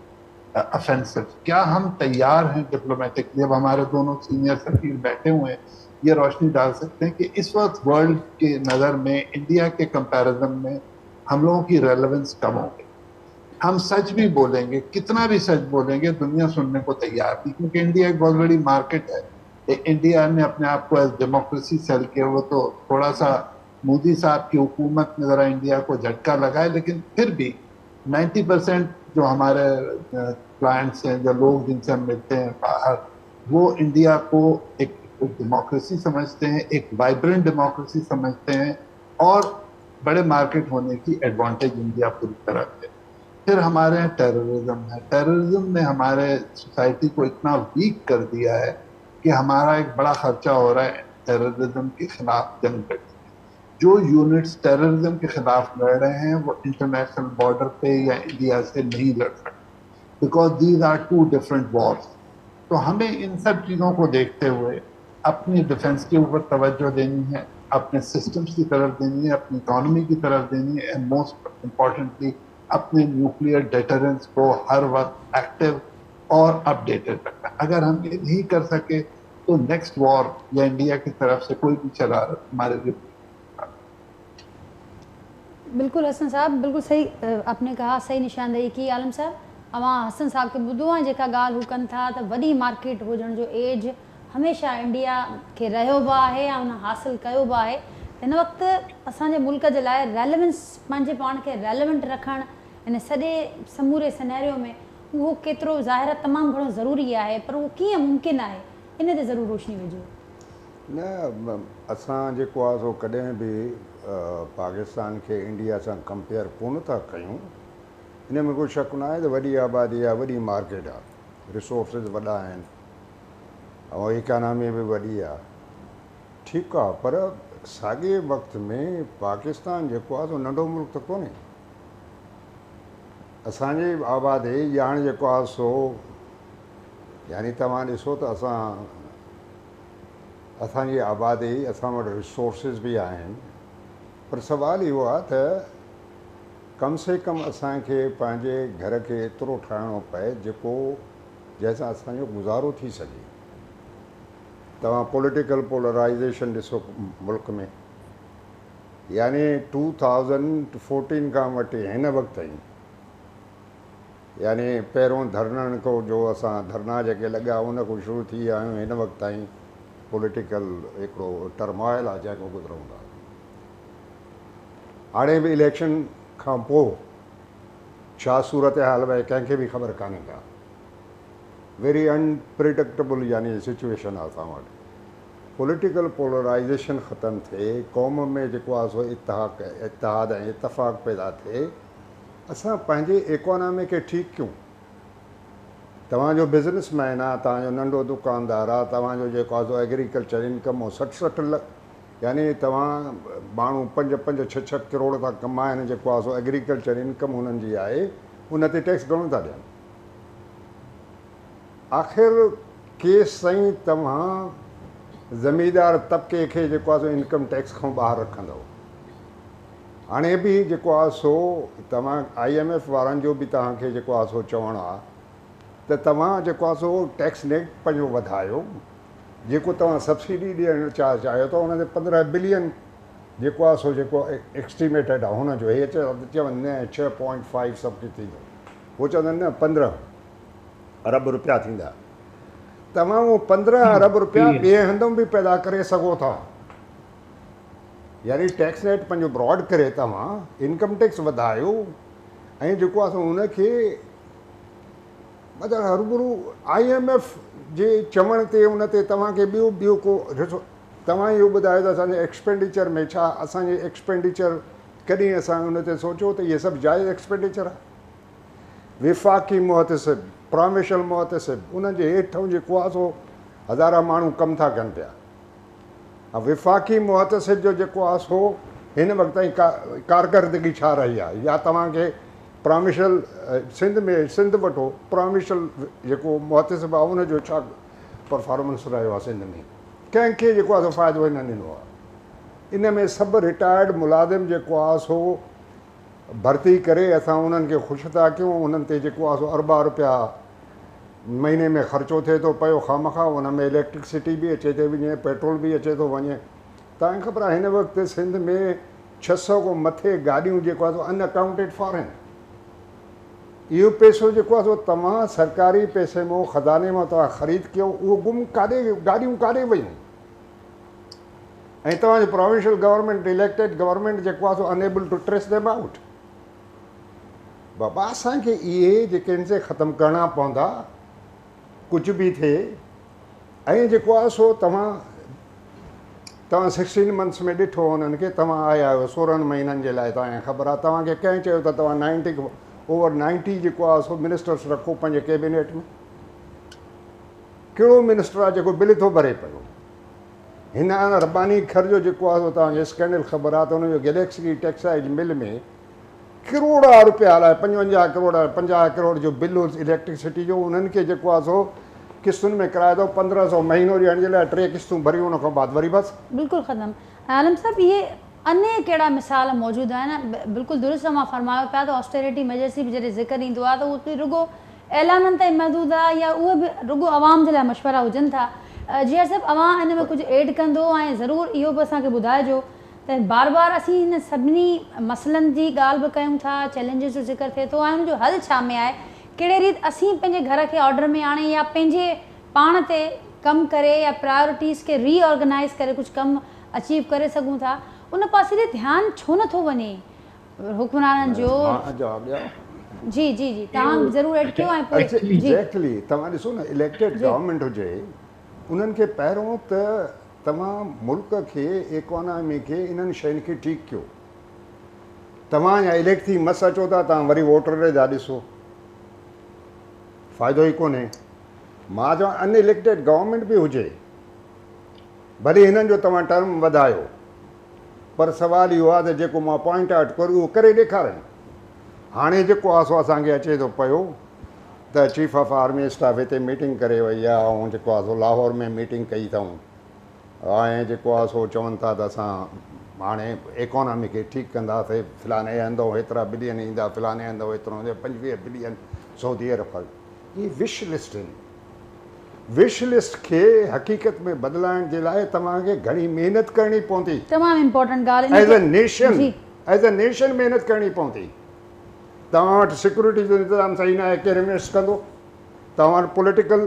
ऑफेंसिव, क्या हम तैयार हैं डिप्लोमेटिकली? अब हमारे दोनों सीनियर सफीर बैठे हुए हैं, ये रोशनी डाल सकते हैं कि इस वक्त वर्ल्ड के नज़र में इंडिया के कंपैरिजन में हम लोगों की रेलेवेंस कम हो गई। हम सच भी बोलेंगे, कितना भी सच बोलेंगे, दुनिया सुनने को तैयार नहीं, क्योंकि इंडिया एक बहुत बड़ी मार्केट है। इंडिया ने अपने आप को एज डेमोक्रेसी सेल किया, वो तो थोड़ा सा मोदी साहब की हुकूमत में ज़रा इंडिया को झटका लगाए, लेकिन फिर भी 90% जो हमारे क्लाइंट्स हैं, जो लोग जिनसे हम मिलते हैं बाहर, वो इंडिया को एक डेमोक्रेसी समझते हैं, एक वाइब्रेंट डेमोक्रेसी समझते हैं, और बड़े मार्केट होने की एडवांटेज इंडिया पूरी तरह से। फिर हमारे यहाँ टेररिज्म है। टेररिज्म ने हमारे सोसाइटी को इतना वीक कर दिया है कि हमारा एक बड़ा खर्चा हो रहा है टेररिज्म के खिलाफ जंग करने। जो यूनिट्स टेररिज्म के खिलाफ लड़ रहे हैं वो इंटरनेशनल बॉर्डर पे या इंडिया से नहीं लड़ सकते, because these are two different wars. तो हमें इन सब चीज़ों को देखते हुए अपनी डिफेंस के ऊपर तवज्जो देनी है, अपने सिस्टम्स की तरफ देनी है, अपनी इकोनॉमी की तरफ देनी है, एंड मोस्ट इम्पॉर्टेंटली अपने न्यूक्लियर डेटरेंस को हर वक्त एक्टिव और अपडेटेड रखना। अगर हम ये नहीं कर सके तो नेक्स्ट वॉर या इंडिया की तरफ से कोई भी शरारत हमारे लिए। बिल्कुल हसन साहब, बिल्कुल सही आपने कहा, सही निशानदेही की आलम साहब। अवां हसन साहब के ॿुधो आहे जेका ॻाल्हि हू कनि था त वॾी मार्केट हुजण जो एज हमेशह इंडिया खे रहियो बि आहे ऐं उन हासिलु कयो बि आहे। हिन वक़्तु असांजे मुल्क जे लाइ रेलेवेंस, पंहिंजे पाण खे रेलेवेंट रखणु इन सॼे समूरे सिनेरियो में उहो केतिरो ज़ाहिर तमामु घणो ज़रूरी आहे, पर उहो कीअं मुमकिन आहे इन ते ज़रूरु रोशनी विझो। न असां जेको आहे सो कॾहिं बि पाकिस्तान खे इंडिया सां कंपेयर कोन था कयूं, इन में कोई शक न आहे त वॾी आबादी आहे, वॾी मार्केट आहे, रिसोर्सिस वॾा आहिनि ऐं इकॉनमी बि वॾी आहे, ठीकु आहे, पर साॻिए वक़्त में पाकिस्तान जेको आहे सो नंढो मुल्क त कोन्हे। असांजी आबादी ॼाण जेको आहे सो यानी तव्हां ॾिसो त असांजी आबादी, असां वटि रिसोर्सिस बि आहिनि, पर सुवालु इहो आहे त कम से कम असांखे पंहिंजे घर खे एतिरो ठाहिणो पए जेको जंहिंसां असांजो गुज़ारो थी सघे। तव्हां पॉलिटिकल पोलराइज़ेशन ॾिसो मुल्क में, यानी 2014 खां वठी हिन वक़्त ताईं, यानी पहिरों धरननि खां जो असां धरना जेके लॻा उन खां शुरू थी विया आहियूं, हिन वक़्त ताईं पॉलिटिकल हिकिड़ो टर्मॉइल आहे जंहिंखां गुज़रूं था। हाणे बि इलेक्शन खां पोइ छा सूरत हाल भई कंहिंखे बि ख़बर कान्हे का, वेरी अनप्रिडिक्टेबल यानी सिचुएशन आहे असां वटि। पॉलिटिकल पोलराइज़ेशन ख़तमु थिए, क़ौम में जेको आहे सो इतिहाद ऐं इतफ़ाक़ पैदा थिए, असां पंहिंजे इकोनॉमी खे ठीकु कयूं। तव्हांजो बिज़नेसमैन आहे, तव्हांजो नंढो दुकानदार आहे, तव्हांजो जेको आहे सो एग्रीकल्चर इनकम 60-60 लख, यानी तव्हां माण्हू 5-5-6 करोड़ था कमाइनि, जेको आहे सो एग्रीकल्चर इनकम हुननि जी आहे, उन ते टैक्स घणो था ॾियनि। आख़िर केसि ताईं तव्हां ज़मींदार तबिके खे जेको आहे सो इनकम टैक्स खां ॿाहिरि रखंदव। हाणे बि जेको आहे सो तव्हां IMF वारनि जो बि तव्हांखे जेको आहे सो चवणु आहे त तव्हां जेको आहे सो टैक्स नेट पंहिंजो वधायो, जेको तव्हां सब्सिडी ॾियणु चाहियो था उन ते 15 बिलियन जेको आहे सो जेको एस्टिमेटेड आहे हुनजो, हे चवनि न 6.5 सभु कुझु थींदो, उहो चवंदा आहिनि न 15 अरब रुपया थींदा। तव्हां उहो 15 अरब रुपया ॿिए हंधों बि पैदा करे सघो था, यानी टैक्स नेट पंहिंजो ब्रॉड करे तव्हां इनकम टैक्स वधायो ऐं जेको आहे सो उनखे मतिलबु हरूभरू IMF जे चवण ते उन ते तव्हांखे ॿियो को ॾिसो। तव्हां इहो ॿुधायो त असांजे एक्सपेंडिचर में छा, असांजे एक्सपेंडिचर कॾहिं असां उन ते सोचियो त इहे सभु जाइज़ एक्सपेंडिचर आहे। विफ़ाक़ी मुहतसिब, प्रोविंशियल मुहतसिब, उनजे हेठों जेको आहे सो हज़ारा माण्हू कमु था कनि पिया। ऐं विफ़ाक़ी मुहतसिब जो जेको आहे सो हिन वक़्त ताईं कारकर्दगी छा रही आहे, या तव्हांखे प्रोविंशियल सिंध वठो, प्रोविंशियल जेको मुहतसिब आहे उनजो छा परफॉर्मेंस रहियो आहे सिंध में, कंहिंखे जेको आहे सो फ़ाइदो न ॾिनो आहे। इन में सभु रिटायर्ड मुलाज़िम जेको आहे सो भर्ती करे असां उन्हनि खे ख़ुशि था कयूं, उन्हनि ते जेको आहे सो अरबा रुपया महीने में ख़र्चो थिए थो पियो खामखा, उन में इलेक्ट्रिसिटी बि अचे थी वञे, पेट्रोल बि अचे थो वञे। तव्हांखे ख़बर आहे हिन वक़्तु सिंध में 600 खां मथे गाॾियूं जेको आहे सो अनअकाउंटेड फॉर आहिनि। इहो पैसो जेको आहे सो तव्हां सरकारी पैसे में ख़ज़ाने मां तव्हां ख़रीद कयो, उहो गुम गाॾियूं काॾे वयूं, ऐं तव्हांजो प्रोविंशियल गवर्नमेंट, इलेक्टेड गवर्नमेंट जेको आहे सो unable to trace them out. बाबा असांखे इहे जेके इनसे ख़तमु करणा पवंदा, कुझु बि थिए। ऐं जेको आहे सो तव्हां 16 मंथ्स में ॾिठो हुननि खे, तव्हां आया आहियो 16 महीननि जे लाइ, तव्हांखे ख़बर आहे। तव्हांखे कंहिं चयो त तव्हां ओवर 90 जेको आहे सो मिनिस्टर्स रखो पंहिंजे कैबिनेट में? कहिड़ो मिनिस्टर आहे जेको बिल थो भरे पियो? हिन रब्बानी खर जो जेको आहे सो तव्हांखे स्कैंडल ख़बर आहे त हुनजो गैलेक्सी टेक्सटाइल मिल में करोड़ा रुपया हलाए, 55 करोड़ 50 करोड़ जो बिल हो इलेक्ट्रिसिटी जो, उन्हनि खे जेको आहे सो किस्तुनि में किराए थो 1500 महीनो ॾियण जे लाइ, 3 किस्तूं भरियूं, उन खां बाद वरी बसि बिल्कुलु ख़तमु। आलम साहब, इहे अने कहिड़ा मिसाल मौजूदु आहिनि? बिल्कुलु दुरुस्त मां फरमायो पिया त ऑस्टेरिटी मेजर्स बि जॾहिं ज़िक्र ईंदो आहे त उहो रुगो ऐलाननि ताईं महदूदु आहे, या उहे बि रुगो आवाम जे लाइ मशवरा हुजनि था। जीअं साहिबु अवां हिन में कुझु एड कंदो, ऐं ज़रूरु इहो बि असांखे ॿुधाइजो त बार बार असीं हिन सभिनी मसइलनि जी ॻाल्हि बि कयूं था, चैलेंजिस जो ज़िक्र थिए थो, ऐं हुनजो हल छा में आहे, कहिड़े रीति असीं पंहिंजे घर खे ऑर्डर में आणे या पंहिंजे पाण ते कमु करे या प्रायोरिटीज़ खे रीऑर्गनाइज़ करे कुझु कमु अचीव करे सघूं था। उन पासे ते ध्यानु छो नथो वञे हुक्मराननि जो? जी जी जी तव्हां ज़रूरु ऐड कयो ऐं पोइ एक्चुअली जी एग्जैक्टली तव्हां ॾिसो न इलेक्टेड गवर्नमेंट हुजे उन्हनि खे पहिरों त तव्हां मुल्क खे इकोनॉमी खे इन्हनि शयुनि खे ठीकु कयो तव्हां या इलेक्ट थी मस अचो था तव्हां वरी वोटर जा ॾिसो फ़ाइदो ई कोन्हे मां चवां अनइलेक्टेड गवर्नमेंट बि हुजे भले हिननि जो तव्हां टर्म वधायो पर सवाल इहो आहे त जेको मां पॉइंट आउट कयो उहो करे ॾेखारनि हाणे जेको आहे सो असांखे अचे थो पियो त चीफ ऑफ आर्मी स्टाफ हिते मीटिंग करे वई आहे ऐं जेको आहे सो लाहौर में मीटिंग कई अथऊं ऐं जेको आहे सो चवनि था त असां हाणे इकोनॉमी खे ठीकु कंदासीं फलाणे हंधि हेतिरा बिलियन ईंदा फलाणे हंधि हेतिरो 25 बिलियन सऊदी अरब इहे विश लिस्ट आहिनि विश लिस्ट खे हक़ीक़त में बदिलाइण जे लाइ तव्हांखे घणी महिनत करणी पवंदी तमामु इम्पोर्टेंट ॻाल्हि एज़ अ जी नेशन महिनत करणी पवंदी तव्हां वटि सिक्योरिटी जो इंतज़ाम सही न आहे केरु इन्वेस्ट कंदो तव्हां वटि पॉलिटिकल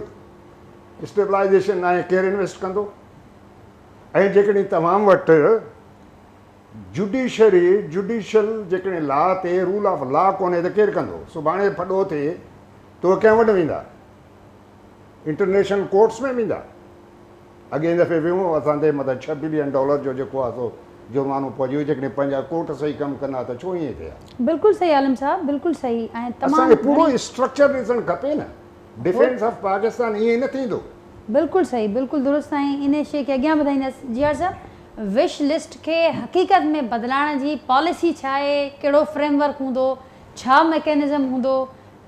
स्टेबलाइजेशन आहे केरु इन्वेस्ट कंदो ऐं जेकॾहिं तव्हां वटि जुडिशल जेकॾहिं लॉ ते रूल ऑफ लॉ कोन्हे त केरु कंदो सुभाणे फॾो थिए त उहे कंहिं वटि वेंदा इंटरनेशनल कोर्ट्स में वेंदा अॻे दफ़े वियूं असां ते मतिलबु $6 बिलियन जो जेको आहे सो जुर्मानो पहुची वियो जेकॾहिं पंहिंजा कोर्ट सही कमु कंदा त छो ईअं थिया बिल्कुलु सही आलम साहब बिल्कुलु सही ऐं असांखे तमामु पूरो स्ट्रक्चर ॾिसणु खपे न डिफेंस ऑफ पाकिस्तान ईअं न थींदो बिल्कुलु सही बिल्कुलु दुरुस्त ऐं इन शइ खे अॻियां वधाईंदासीं जी आर साहब विश लिस्ट खे हक़ीक़त में बदिलाइण जी पॉलिसी छा आहे कहिड़ो फ्रेमवर्क हूंदो छा मैकेनिज़म हूंदो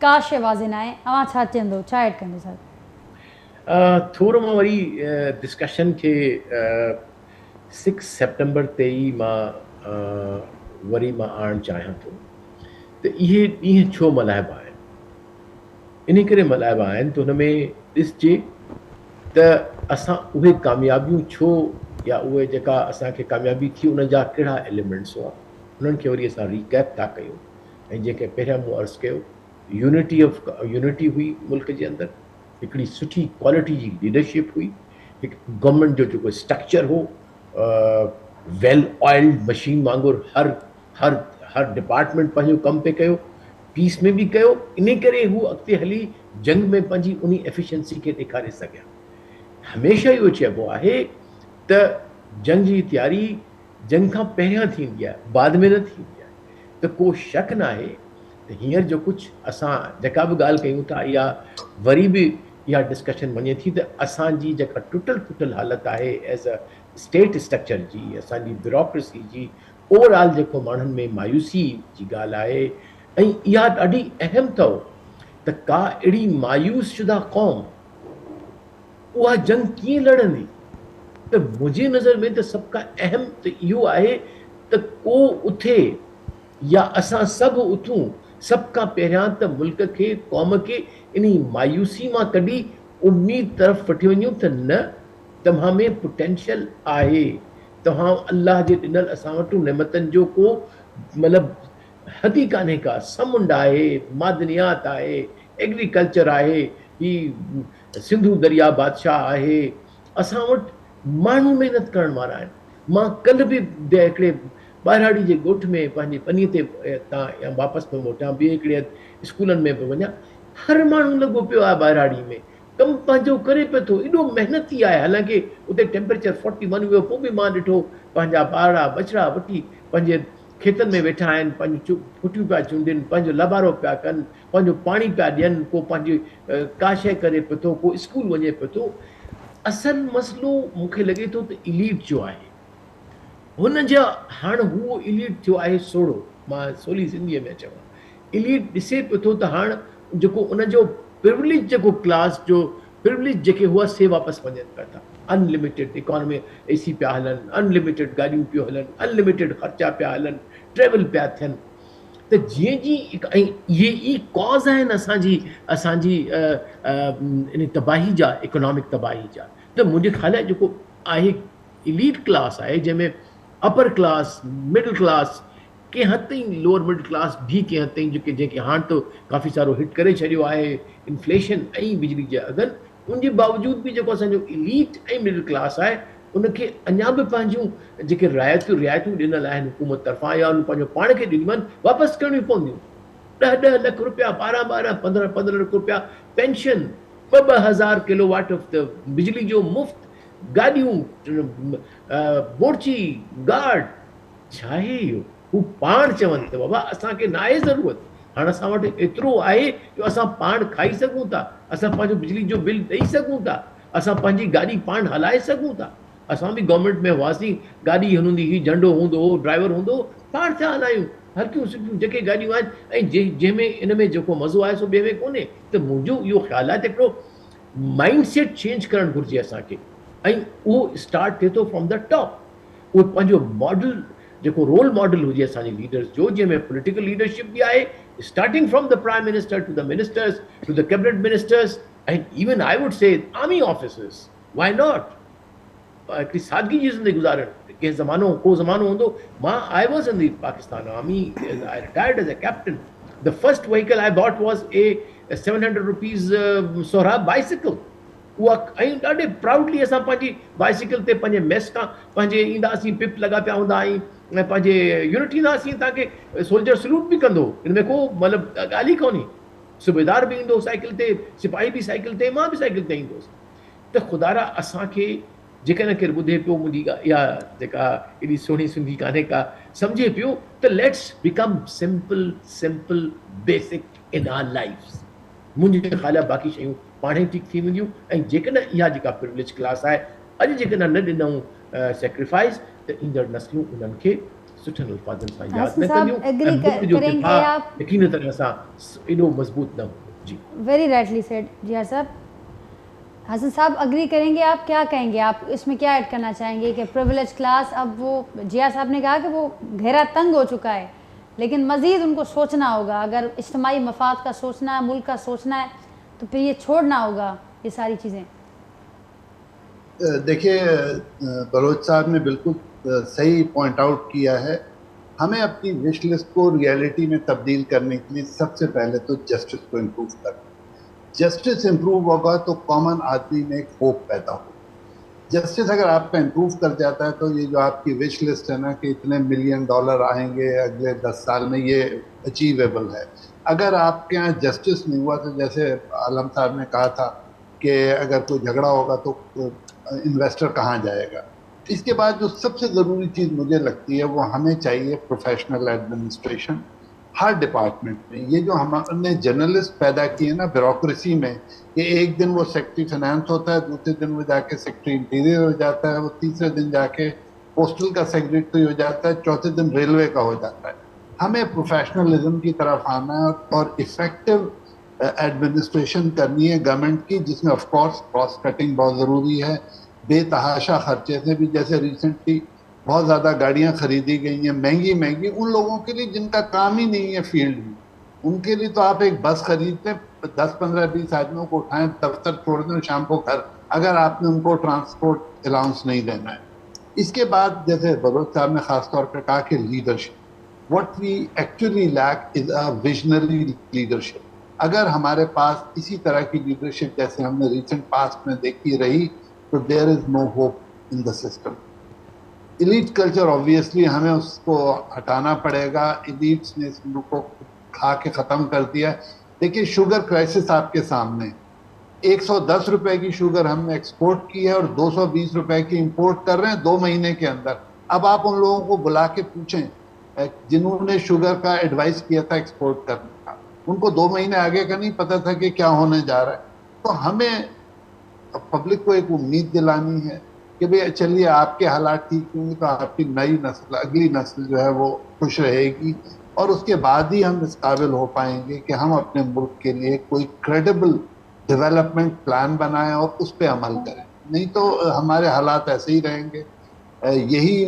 का शइ वाज़े न आहे अव्हां छा चवंदो छा ऐड कंदो साहब थोरो मां वरी डिस्कशन खे 6 सेप्टेम्बर ते ई मां वरी मां आणणु चाहियां थो त इहे ॾींहं छो मल्हाइबा आहिनि इन करे मल्हाइबा आहिनि त हुन में ॾिसजे त असां उहे कामयाबियूं छो या उहे जेका असांखे कामयाबी थी उन जा कहिड़ा एलिमेंट्स हुआ उन्हनि खे वरी असां रिकैप था कयूं ऐं जेके पहिरियां मूं अर्ज़ु कयो यूनिटी हुई मुल्क जे अंदरि हिकिड़ी सुठी क्वालिटी जी लीडरशिप हुई हिकु गवर्नमेंट जो जेको स्ट्रक्चर हो वेल ऑइल्ड मशीन वांगुरु हर डिपार्टमेंट पंहिंजो कमु पे कयो पीस में बि कयो इन करे हू अॻिते हली जंग में पंहिंजी उन एफिशिएंसी खे ॾेखारे सघिया हमेशह इहो चइबो आहे त जंग जी तयारी जंग खां पहिरियां थींदी आहे बाद में न थींदी आहे त को शक न आहे त हींअर जो कुझु असां जेका बि ॻाल्हि कयूं था इहा वरी बि इहा डिस्कशन वञे थी त असांजी जेका टुटल फुटल हालत आहे एज़ अ स्टेट स्ट्रक्चर जी असांजी ब्यूरोक्रेसी जी ओवरऑल जेको माण्हुनि में मायूसी जी ॻाल्हि आहे ऐं इहा ॾाढी अहम अथव त का अहिड़ी मायूस शुदा क़ौम उहा जंग कीअं लड़ंदी त मुंहिंजी नज़र में त सभ खां अहम त इहो आहे त को उथे या असां सभु उथूं सभ खां पहिरियां त मुल्क खे क़ौम खे इन मायूसी मां कढी उम्मीद तरफ़ वठी वञूं त न तव्हां में पोटेंशियल आहे तव्हां अल्लाह जे ॾिनल असां वटि नेमतनि जो को मतिलबु हद ई कान्हे का समुंड आहे मादनियात आहे एग्रीकल्चर आहे ही सिंधु दरिया बादशाह आहे असां वटि माण्हू महिनत करण वारा आहिनि मां कल्ह बि हिकिड़े ॿाहिराड़ी जे ॻोठ में पंहिंजे पनीअ ते तां या वापसि पियो मोटां ॿिए हिकिड़े स्कूलनि में पियो वञा हर माण्हू लॻो पियो आहे ॿाहिराड़ी में कमु पंहिंजो करे पियो थो एॾो महिनती आहे हालांकि उते टेम्परेचर 41 वियो पोइ बि मां ॾिठो पंहिंजा ॿारड़ा बछड़ा वठी पंहिंजे खेतनि में वेठा आहिनि पंहिंजूं फुटियूं पिया चूंडनि पंहिंजो लबारो पिया कनि पंहिंजो पाणी पिया ॾियनि को पंहिंजी का शइ करे पियो थो को स्कूल वञे पियो थो असल मसइलो मूंखे लॻे थो त इलीट जो आहे हुन जा हाणे हूअ इलीट थियो आहे सोढ़ो मां सोली सिंधीअ में चवां इलीट ॾिसे पियो थो त हाणे जेको उनजो प्रिविलेज जेको क्लास जो प्रिविलेज जेके हुआ से वापसि वञनि पिया था अनलिमिटेड इकॉनमी AC पिया हलनि अनलिमिटेड गाॾियूं पियो हलनि अनलिमिटेड ख़र्चा पिया हलनि ट्रेवल पिया थियनि त जीअं जी ऐं इहे ई कॉज़ आहिनि असांजी इन तबाही जा इकोनॉमिक तबाही जा त मुंहिंजे ख़्याल आहे जेको आहे इलीट क्लास आहे जंहिंमें अपर क्लास मिडिल क्लास कंहिं हद ताईं लोअर मिडिल क्लास बि कंहिं हद ताईं जेके हाणे त काफ़ी सारो हिट करे छॾियो आहे इन्फ्लेशन ऐं बिजली जे अघनि उनजे बावजूद बि जेको असांजो इलीट ऐं मिडिल क्लास आहे उनखे अञा बि पंहिंजूं जेके रियायतूं ॾिनल आहिनि हुकूमत तरफ़ां या उन पंहिंजो पाण खे ॾिनियूं आहिनि वापसि करणियूं पवंदियूं 10 लाख रुपया, 12 15 लाख रुपया पेंशन, 2,000 किलोवाट ऑफ द बिजली जो मुफ्त, गाॾियूं, बोर्ची, गार्ड, छा आहे इहो? हू पाण चवनि त बाबा असांखे न आहे ज़रूरत, हाणे असां वटि एतिरो आहे जो असां पाण खाई सघूं था, असां पंहिंजो बिजली जो बिल ॾेई सघूं था, असां पंहिंजी गाॾी पाण हलाए सघूं था। असां बि गवर्नमेंट में हुआसीं, गाॾी हूंदी हुई, झंडो हूंदो हो, ड्राइवर हूंदो हो, पाण था हलायूं हल्कियूं सुठियूं जेके गाॾियूं आहिनि, ऐं जंहिंमें इन में जेको मज़ो आहे सो ॿिए में कोन्हे। त मुंहिंजो इहो ख़्यालु आहे त हिकिड़ो माइंड सेट चेंज करणु घुरिजे असांखे, ऐं उहो स्टार्ट थिए थो फ्रॉम द टॉप। उहो पंहिंजो मॉडल जेको रोल मॉडल हुजे असांजे लीडर्स जो, जंहिंमें पॉलिटिकल लीडरशिप बि आहे, starting from the prime minister to the ministers to the cabinet ministers, and even I would say army officers, why not हिकिड़ी सादगी जी ज़िंदगी गुज़ारणु। कंहिं ज़मानो को ज़मानो हूंदो, मां I was in the Pakistan army, I retired as a captain. The first vehicle I bought was a 700 rupees Sohrab bicycle. उहा ऐं ॾाढे प्राउडली असां पंहिंजी बाइसिकल ते पंहिंजे मेस खां पंहिंजे ईंदासीं, पिप लॻा पिया हूंदा आहियूं, ऐं पंहिंजे यूनिट ईंदासीं, तव्हांखे सोल्जर सल्यूट बि कंदो, हिन में को मतिलबु ॻाल्हि ई कोन्हे। सूबेदार बि ईंदो साइकिल ते, सिपाही बि साइकिल ते, मां बि साइकिल ते ईंदुसि। त ख़ुदारा असांखे जेकॾहिं केरु ॿुधे पियो मुंहिंजी इहा जेका एॾी सुहिणी सिंधी कान्हे का, सम्झे पियो त let's become simple basic in our lifes. मुंहिंजे ख़्याल आहे बाक़ी शयूं पाणे ठीक थी वेंदियूं। ऐं जेकॾहिं इहा जेका प्रिविलेज क्लास आहे, अॼु जेकॾहिं न ॾिनऊं सेक्रीफाइस, त ईंदड़ नस्लियूं उन्हनि खे सुठनि अल्फाज़नि सां यादि न कंदियूं, ऐं मुल्क जो दिफ़ा यकीन तरह सां एॾो मज़बूत न हूंदो। जी, वेरी राइटली सेड जिया साहब। हसन साहब अग्री करेंगे, आप क्या कहेंगे, आप इसमें क्या ऐड करना चाहेंगे कि प्रिविलेज क्लास, अब वो जिया साहब ने कहा कि वो घेरा तंग हो चुका है, लेकिन मज़ीद उनको सोचना होगा, अगर इज्तिमाई मफाद का सोचना है, मुल्क का सोचना है, तो फिर ये छोड़ना होगा ये सारी चीज़ें। देखिए बलोच साहब ने बिल्कुल सही पॉइंट आउट किया है। हमें अपनी विश लिस्ट को रियलिटी में तब्दील करने के लिए सबसे पहले तो जस्टिस को इम्प्रूव करना। जस्टिस इम्प्रूव होगा तो कॉमन आदमी में एक होप पैदा होगा। जस्टिस अगर आपका इम्प्रूव कर जाता है तो ये जो आपकी विश लिस्ट है ना कि इतने $1 मिलियन आएंगे अगले 10 साल में, ये अचीवेबल है। अगर आपके यहाँ जस्टिस नहीं हुआ तो जैसे आलम साहब ने कहा था कि अगर कोई झगड़ा होगा तो इन्वेस्टर कहाँ जाएगा। इसके बाद जो सबसे ज़रूरी चीज़ मुझे लगती है वो हमें चाहिए प्रोफेशनल एडमिनिस्ट्रेशन हर डिपार्टमेंट में। ये जो हमने जर्नलिस्ट पैदा किए ना ब्यूरोक्रेसी में, कि एक दिन वो सेक्रेटरी फाइनेंस होता है, दूसरे दिन वो जाके सेक्रेटरी इंटीरियर हो जाता है, वो तीसरे दिन जाके पोस्टल का सेक्रेटरी हो जाता है, चौथे दिन रेलवे का हो जाता है। हमें प्रोफेशनलिज्म की तरफ आना है और इफेक्टिव एडमिनिस्ट्रेशन करनी है गवर्नमेंट की, जिसमें ऑफ कोर्स कॉस्ट कटिंग बहुत ज़रूरी है। बेतहाशा खर्चे से भी, जैसे रिसेंटली बहुत ज़्यादा गाड़ियाँ खरीदी गई हैं महंगी, उन लोगों के लिए जिनका काम ही नहीं है फील्ड में, उनके लिए तो आप एक बस खरीदते 10, 15, 20 आदमियों को उठाएं, दफ्तर छोड़ दें, शाम को घर, अगर आपने उनको ट्रांसपोर्ट अलाउंस नहीं देना है। इसके बाद जैसे बलोच साहब ने खास तौर पर कहा कि leadership, what we actually lack is a visionary leadership. अगर हमारे पास इसी तरह की लीडरशिप जैसे हमने रिसेंट पास्ट में देखी रही तो there is no hope in the system. Elite culture obviously हमें उसको हटाना पड़ेगा। इलीट्स ने इस मुल्क को खा के ख़त्म कर दिया। देखिए शुगर क्राइसिस आपके सामने, 110 रुपए की शुगर हमने एक्सपोर्ट की है और 220 रुपए की इंपोर्ट कर रहे हैं 2 महीने के अंदर। अब आप उन लोगों को बुला के पूछें जिन्होंने शुगर का एडवाइस किया था एक्सपोर्ट करने का, उनको 2 महीने आगे का नहीं पता था कि क्या होने जा रहा है। तो हमें पब्लिक को एक उम्मीद दिलानी है कि भाई चलिए आपके हालात ठीक होंगे तो आपकी नई नस्ल, अगली नस्ल जो है वो खुश रहेगी, और उसके बाद ही हम इस काबिल हो पाएंगे कि हम अपने मुल्क के लिए कोई क्रेडिबल डेवलपमेंट प्लान बनाएं और उस पर अमल करें। नहीं तो हमारे हालात ऐसे ही रहेंगे। यही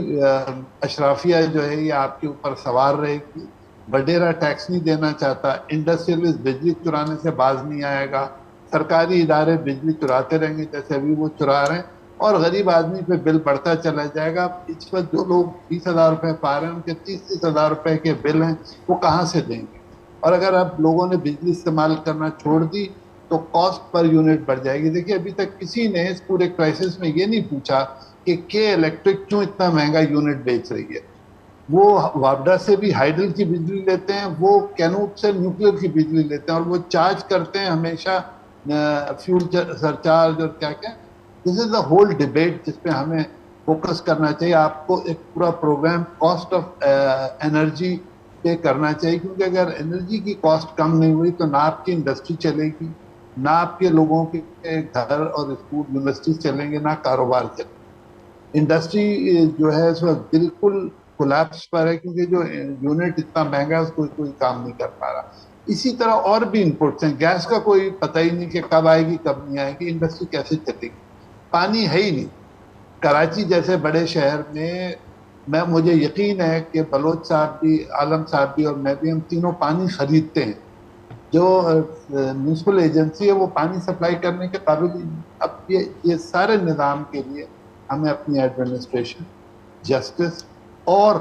अशराफिया जो है ये आपके ऊपर सवार रहेगी। वडेरा टैक्स नहीं देना चाहता, इंडस्ट्रियलिस्ट बिजली चुराने से बाज नहीं आएगा, सरकारी इदारे बिजली चुराते रहेंगे जैसे अभी वो चुरा रहे हैं, और गरीब आदमी पे बिल बढ़ता चला जाएगा। इस वक्त जो लोग 20,000 रुपये पा रहे हैं उनके 30,000 रुपये के बिल हैं, वो कहाँ से देंगे। और अगर अब लोगों ने बिजली इस्तेमाल करना छोड़ दी तो कॉस्ट पर यूनिट बढ़ जाएगी। देखिए अभी तक किसी ने इस पूरे क्राइसिस में ये नहीं पूछा कि के इलेक्ट्रिक क्यों इतना महंगा यूनिट बेच रही है। وہ وابڈا سے بھی ہائیڈل کی بجلی لیتے ہیں, وہ کینوپ سے نیوکلیر کی بجلی لیتے ہیں, اور وہ چارج کرتے ہیں ہمیشہ فیول سرچارج اور کیا کیا. دس از دا ہول ڈبیٹ جس پہ ہمیں فوکس کرنا چاہیے. آپ کو ایک پورا پروگرام کاسٹ آف انرجی پہ کرنا چاہیے, کیونکہ اگر انرجی کی کاسٹ کم نہیں ہوئی تو نہ آپ کی انڈسٹری چلے گی, نہ آپ کے لوگوں کے گھر اور اسکول یونیورسٹیز چلیں گے, نہ کاروبار چلیں گے. انڈسٹری جو ہے اس وقت بالکل کولیپس پر ہے, کیونکہ جو یونٹ اتنا مہنگا ہے اس کو کوئی کام نہیں کر پا رہا. اسی طرح اور بھی انپٹس ہیں. گیس کا کوئی پتہ ہی نہیں کہ کب آئے گی کب نہیں آئے گی. انڈسٹری کیسے چلے گی؟ پانی ہے ہی نہیں. کراچی جیسے بڑے شہر میں مجھے یقین ہے کہ بلوچ صاحب بھی, عالم صاحب بھی اور میں بھی, ہم تینوں پانی خریدتے ہیں. جو میونسپل ایجنسی ہے وہ پانی سپلائی کرنے کے قابل ہی نہیں. اب یہ سارے نظام کے لیے ہمیں اپنی ایڈمنسٹریشن, جسٹس اور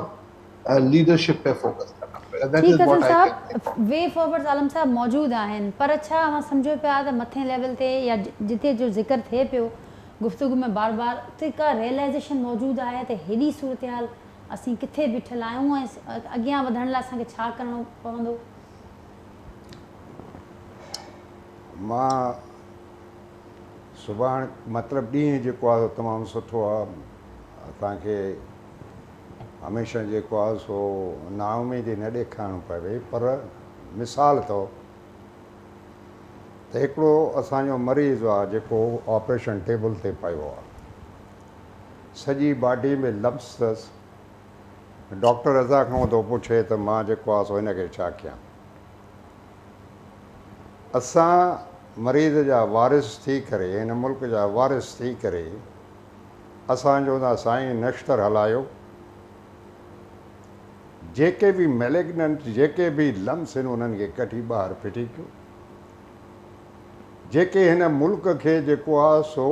لیڈرشپ پہ فوکس کرنا پڑے گا. ٹھیک ہے سر صاحب, وے فارورڈ عالم صاحب موجود آहिनि, पर छा मां सम्झो पिया त मथे लेवल ते या जिते जो ज़िक्र थिए पियो गुफ़्तगू में बार बार, उते का रियलाइज़ेशन मौजूदु आहे त हेॾी सूरत असीं किथे बीठल आहियूं ऐं अॻियां वधण लाइ असांखे छा करिणो पवंदो? मां सुभाणे मतिलबु ॾींहुं जेको आहे तमामु सुठो आहे. असांखे हमेशह जेको आहे सो नाउमीदी न ॾेखारिणो पवे, पर मिसाल तौरु त हिकिड़ो असांजो मरीज़ आहे जेको ऑपरेशन टेबल ते पियो आहे, सॼी बॉडी में लम्स अथसि. डॉक्टर रज़ा खां थो पुछे त मां जेको आहे सो हिनखे छा कयां. असां मरीज़ जा वारिस थी करे, हिन मुल्क जा वारिस थी करे असां चवंदा साईं नश्तर हलायो, जेके बि मैलिग्नेंट जेके बि लम्स आहिनि उन्हनि खे कढी ॿाहिरि फिटी कयो. जेके हिन मुल्क खे जेको आहे सो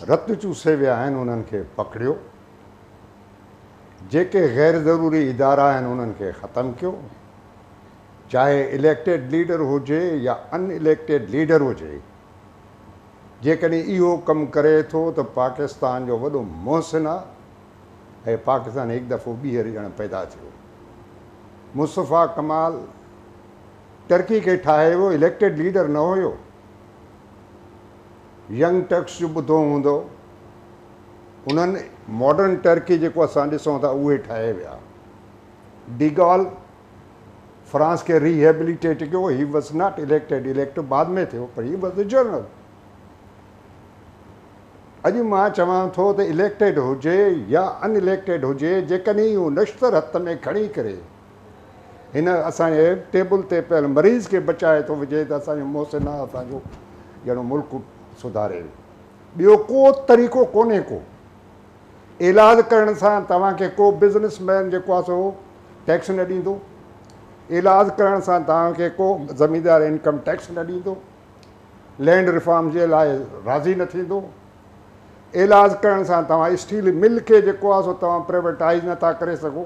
रत चूसे विया आहिनि उन्हनि खे पकड़ियो. जेके गैर ज़रूरी इदारा आहिनि उन्हनि खे ख़तमु कयो. चाहे इलेक्टेड लीडर हुजे या अनइलेक्टेड लीडर हुजे, जेकॾहिं इहो कमु करे थो त पाकिस्तान जो वॾो मोहसिन आहे. ऐं पाकिस्तान हिकु दफ़ो ॿीहर ॼण पैदा थियो. मुस्तफ़ा कमाल टर्की खे ठाहे वियो, इलेक्टेड लीडर न हुयो. यंग टर्क्स जो ॿुधो हूंदो, उन्हनि मॉडर्न टर्की जेको असां ॾिसूं था उहे ठाहे विया. डिगॉल फ्रांस खे रिहेबिलिटेट कयो. He was not elected, elect बाद में थियो, पर ही वॉज द जनरल. अॼु मां चवां थो त इलेक्टेड हुजे या अनइलेक्टेड हुजे, जेकॾहिं हू नश्तर हथ में खणी करे हिन असांजे टेबल ते पियल मरीज़ खे बचाए थो विझे त असांजो मोहसिन आहे, असांजो ॼणो मुल्क सुधारे. ॿियो को तरीक़ो कोन्हे को. इलाज करण सां तव्हांखे को बिज़नेसमैन जेको आहे सो टैक्स न ॾींदो. इलाज करण सां तव्हांखे को ज़मींदार इनकम टैक्स न ॾींदो. लैंड रिफॉर्म जे लाइ राज़ी न थींदो. इलाज करण सां तव्हां स्टील मिल खे जेको आहे सो तव्हां प्राइवेटाइज़ नथा करे सघो.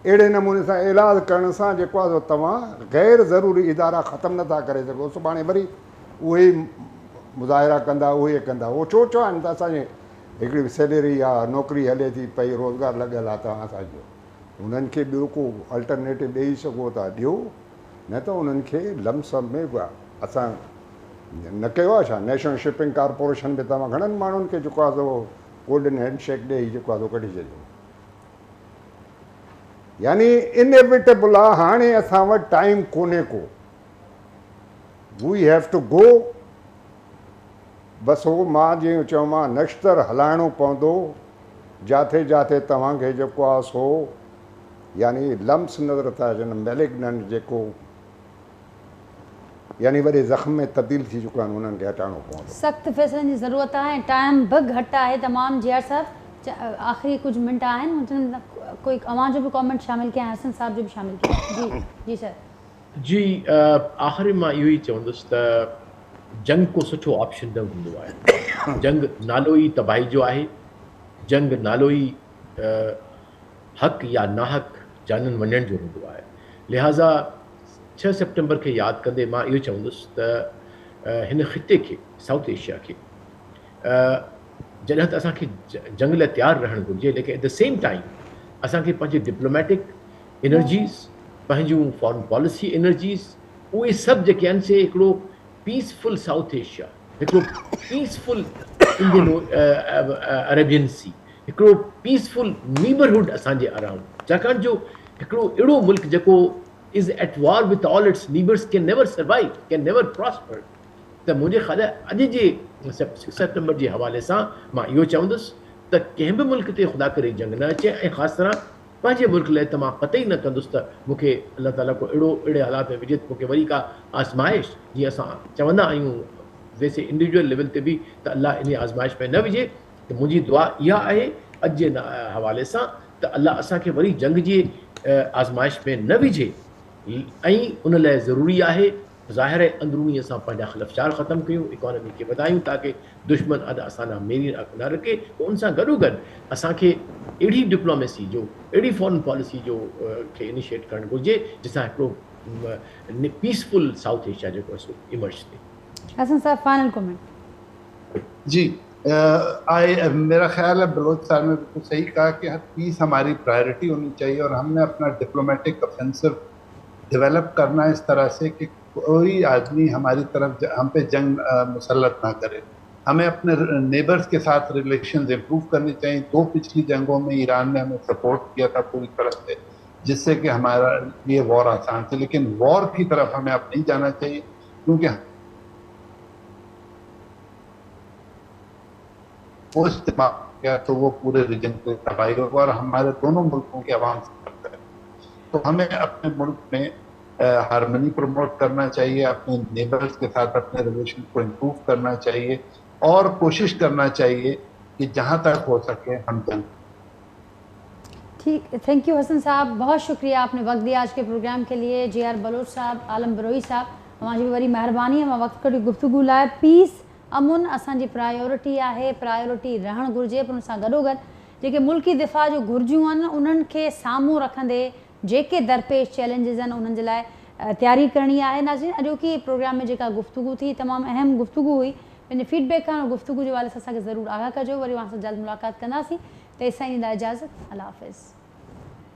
अहिड़े नमूने सां इलाज करण सां जेको आहे सो तव्हां गैर ज़रूरी इदारा ख़तमु नथा करे सघो. सुभाणे वरी उहे ई मुज़ाहिरा कंदा, उहे कंदा. उहो छो चवनि त असांजे हिकिड़ी सैलरी आहे, नौकिरी हले थी पई, रोज़गारु लॻियल आहे, तव्हां असांजो उन्हनि खे ॿियो को अल्टरनेटिव ॾेई सघो था ॾियो, न त उन्हनि खे लमसम में असां न कयो आहे छा. नेशनल शिपिंग कॉर्पोरेशन में तव्हां घणनि माण्हुनि खे जेको आहे सो गोल्डन हैंडशेक ॾेई जेको आहे सो कढी छॾियो. यानी इनएविटेबल आहे. हाणे असां वटि टाइम कोन्हे को. We have to go. बसि उहो मां जीअं चयोमांव, नश्तर हलाइणो पवंदो. जिथे जिथे तव्हांखे जेको आहे सो यानी लम्स नज़र था अचनि, मैलिग्नेंट जेको यानी वॾे ज़ख़्म में तब्दील थी चुका आहिनि, उन्हनि खे हटाइणो पवंदो. सख़्तु फ़ैसिलनि जी ज़रूरत आहे. टाइम बि घटि आहे तमामु. जियार साहब आख़िरी कुझु मिंट आहिनि, कोई अवां जो बि कॉमेंट शामिलु कयां, हसन साहब जो बि शामिलु कयां. जी जी सर. जी आख़िरी मां इहो ई चवंदुसि त जंग को सुठो ऑप्शन न हूंदो आहे. जंग नालो ई तबाही जो आहे. जंग नालो ई हक़ या नाहक जाननि वञण जो हूंदो आहे. लिहाज़ा 6 सितंबर खे यादि कंदे मां इहो चवंदुसि त हिन ख़िते खे, साउथ एशिया खे जॾहिं त असांखे जंग लाइ तयारु रहणु घुरिजे, लेकिन एट द सेम टाइम असांखे पंहिंजे डिप्लोमेटिक एनर्जीज़, पंहिंजूं फॉरेन पॉलिसी एनर्जीज़, उहे सभु जेके आहिनि से हिकिड़ो पीसफुल साउथ एशिया, हिकिड़ो पीसफुल इंडियन अरेबियन सी, हिकिड़ो पीसफुल नीबरहुड असांजे अराउंड, छाकाणि जो हिकिड़ो अहिड़ो मुल्क जेको is at war with all its neighbours can never survive, can never prosper. त मुंहिंजे ख़्याल अॼु जे 6 सेप्टेम्बर जे हवाले सां मां इहो चवंदुसि त कंहिं बि मुल्क ते ख़ुदा करे जंग न अचे, ऐं ख़ासि तरह पंहिंजे मुल्क लाइ त मां कतई न कंदुसि त मूंखे अलाह ताला को अहिड़े हालात में विझे त मूंखे वरी का आज़माइश, जीअं असां चवंदा आहियूं वैसे इंडिविजुअल लेवल ते बि, त अलाह इन आज़माइश में न विझे। त मुंहिंजी दुआ इहा आहे अॼु जे हवाले सां त अलाह असांखे वरी जंग जी आज़माइश में न विझे, ऐं उन लाइ ज़रूरी आहे ज़ाहिर अंदरूनी असां पंहिंजा ख़िलफ़चार ख़तमु कयूं, इकॉनमी खे वधायूं, ताकी दुश्मन अॼु असांजा मेरी न रखे। उन सां गॾोगॾु असांखे अहिड़ी डिप्लोमेसी जो, अहिड़ी फॉरेन पॉलिसी जो खे इनिशिएट करणु घुरिजे जंहिंसां हिकिड़ो पीसफुल साउथ एशिया जेको आहे सो इमर्ज थिए। हसन साहब, फाइनल कमेंट। जी, मेरा ख्याल है बलोच साहब ने बिल्कुल सही कहा कि हर पीस हमारी प्रायोरिटी होनी चाहिए, और हमने अपना डिप्लोमेटिक ऑफेंसिव डेवलप करना इस तरह से कि कोई आदमी हमारी तरफ हम पे जंग मुसल्लत ना करे। हमें अपने नेबर्स के साथ रिलेशंस इम्प्रूव करनी चाहिए। 2 पिछली जंगों में ईरान ने हमें सपोर्ट किया था पूरी तरह से, जिससे कि हमारा ये वॉर आसान थी, लेकिन वॉर की तरफ हमें अब नहीं जाना चाहिए, क्योंकि वो इस्तेमाल किया तो वो पूरे रीजन को तबाही होगा और हमारे दोनों मुल्कों के अवाम से है। तो हमें अपने मुल्क में हारमनी प्रमोट करना चाहिए, अपने नेबर्स के साथ अपने रिलेशन को इम्प्रूव करना चाहिए, और कोशिश करना चाहिए कि जहाँ तक हो सके हम जंग। ठीक, थैंक यू हसन साहब, बहुत शुक्रिया आपने वक्त दिया आज के प्रोग्राम के लिए। JR बलोच साहब, आलम बरोही साहब, हमारी वरी महिरबानी है वक्त कड़ी गुफ्तगू लाए। पीस अमुन असांजी प्रायोरिटी आहे, प्रायोरिटी रहणु घुरिजे, पर उन सां गॾोगॾु जेके मुल्की दिफ़ा जो घुरिजूं आहिनि उन्हनि खे साम्हूं रखंदे जेके दरपेश चैलेंजिस आहिनि उन्हनि जे लाइ तयारी करणी आहे। नाज़रीन, अॼोकी प्रोग्राम में जेका गुफ्तगू थी तमामु अहम गुफ्तगू हुई। पंहिंजे फीडबैक खां गुफ्तगू जे हवाले सां असांखे ज़रूरु आगाह कजो। वरी वहां सां जल्द मुलाक़ात कंदासीं। तेसिताईं ॾींदा इजाज़त। अल्लाह हाफ़िज़।